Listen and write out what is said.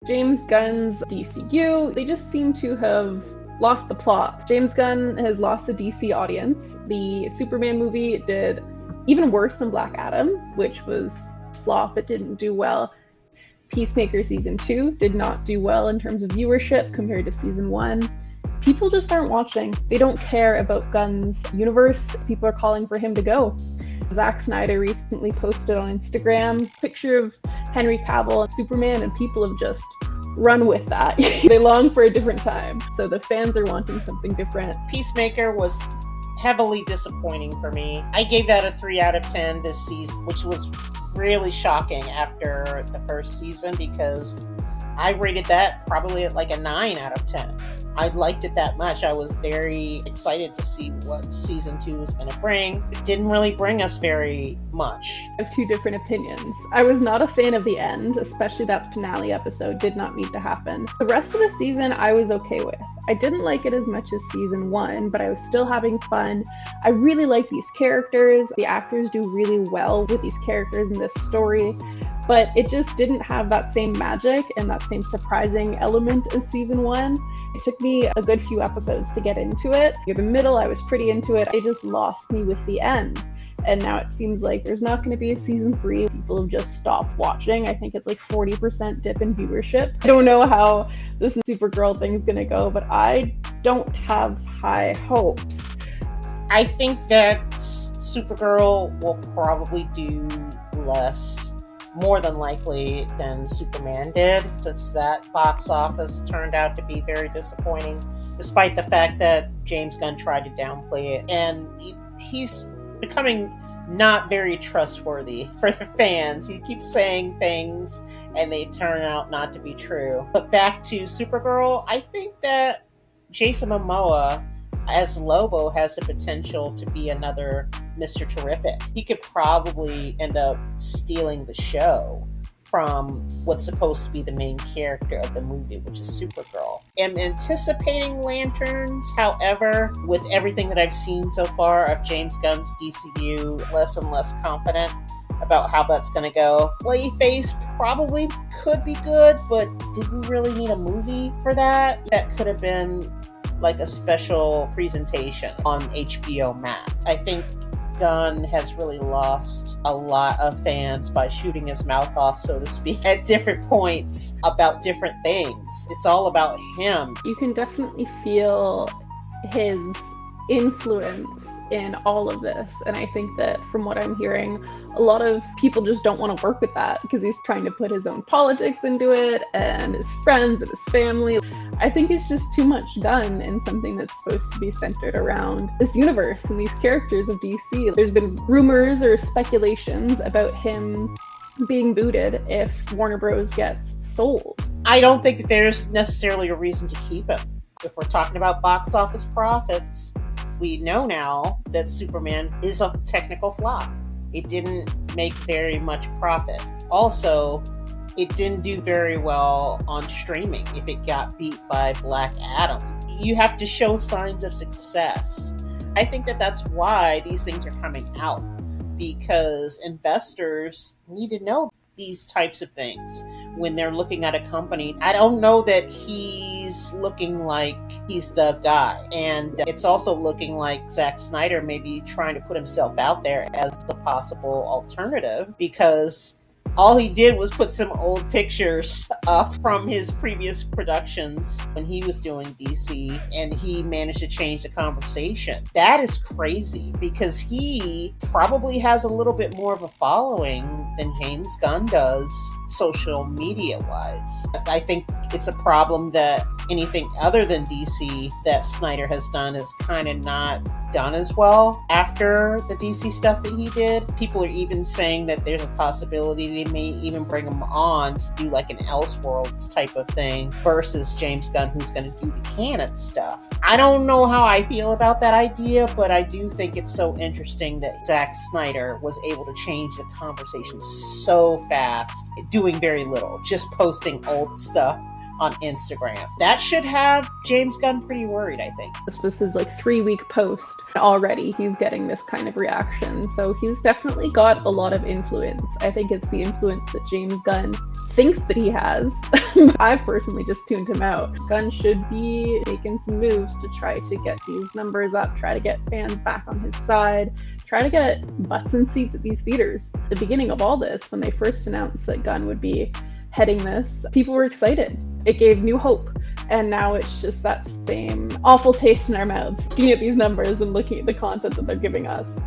James Gunn's DCU, they just seem to have lost the plot. James Gunn has lost the DC audience. The Superman movie did even worse than Black Adam, which was flop. It didn't do well. Peacemaker season 2 did not do well in terms of viewership compared to season 1. People just aren't watching. They don't care about Gunn's universe. People are calling for him to go. Zack Snyder recently posted on Instagram a picture of Henry Cavill and Superman, and people have just run with that. They long for a different time. So the fans are wanting something different. Peacemaker was heavily disappointing for me. I gave that a 3 out of 10 this season, which was really shocking after the first season because I rated that probably at like a 9 out of 10. I liked it that much. I was very excited to see what season 2 was going to bring. It didn't really bring us very much. I have 2 different opinions. I was not a fan of the end, especially that finale episode did not need to happen. The rest of the season I was okay with. I didn't like it as much as season 1, but I was still having fun. I really like these characters. The actors do really well with these characters in this story, but it just didn't have that same magic and that same surprising element as season 1. It took me a good few episodes to get into it. In the middle, I was pretty into it. It just lost me with the end. And now it seems like there's not going to be a season 3. People have just stopped watching. I think it's like 40% dip in viewership. I don't know how this Supergirl thing's going to go, but I don't have high hopes. I think that Supergirl will probably do less, more than likely, than Superman did, since that box office turned out to be very disappointing, despite the fact that James Gunn tried to downplay it. And he's becoming not very trustworthy for the fans. He keeps saying things and they turn out not to be true. But back to Supergirl, I think that Jason Momoa as Lobo has the potential to be another Mr. Terrific. He could probably end up stealing the show from what's supposed to be the main character of the movie, which is Supergirl. I'm anticipating Lanterns, however, with everything that I've seen so far of James Gunn's DCU, less and less confident about how that's going to go. Clayface probably could be good, but did we really need a movie for that? That could have been like a special presentation on HBO Max. I think Gunn has really lost a lot of fans by shooting his mouth off, so to speak, at different points about different things. It's all about him. You can definitely feel his influence in all of this, and I think that from what I'm hearing, a lot of people just don't want to work with that because he's trying to put his own politics into it and his friends and his family. I think it's just too much done in something that's supposed to be centered around this universe and these characters of DC. There's been rumors or speculations about him being booted if Warner Bros. Gets sold. I don't think that there's necessarily a reason to keep him. If we're talking about box office profits, we know now that Superman is a technical flop. It didn't make very much profit. Also, it didn't do very well on streaming if it got beat by Black Adam. You have to show signs of success. I think that that's why these things are coming out, because investors need to know these types of things when they're looking at a company. I don't know that he's looking like he's the guy. And it's also looking like Zack Snyder may be trying to put himself out there as the possible alternative, because all he did was put some old pictures up from his previous productions when he was doing DC, and he managed to change the conversation. That is crazy, because he probably has a little bit more of a following than James Gunn does, social media-wise. I think it's a problem that anything other than DC that Snyder has done is kind of not done as well after the DC stuff that he did. People are even saying that there's a possibility they may even bring him on to do like an Elseworlds type of thing versus James Gunn, who's going to do the canon stuff. I don't know how I feel about that idea, but I do think it's so interesting that Zack Snyder was able to change the conversation so fast, doing very little, just posting old stuff on Instagram. That should have James Gunn pretty worried, I think. This is like 3-week post. Already he's getting this kind of reaction. So he's definitely got a lot of influence. I think it's the influence that James Gunn thinks that he has. I've personally just tuned him out. Gunn should be making some moves to try to get these numbers up, try to get fans back on his side, try to get butts and seats at these theaters. The beginning of all this, when they first announced that Gunn would be heading this, people were excited. It gave new hope. And now it's just that same awful taste in our mouths, looking at these numbers and looking at the content that they're giving us.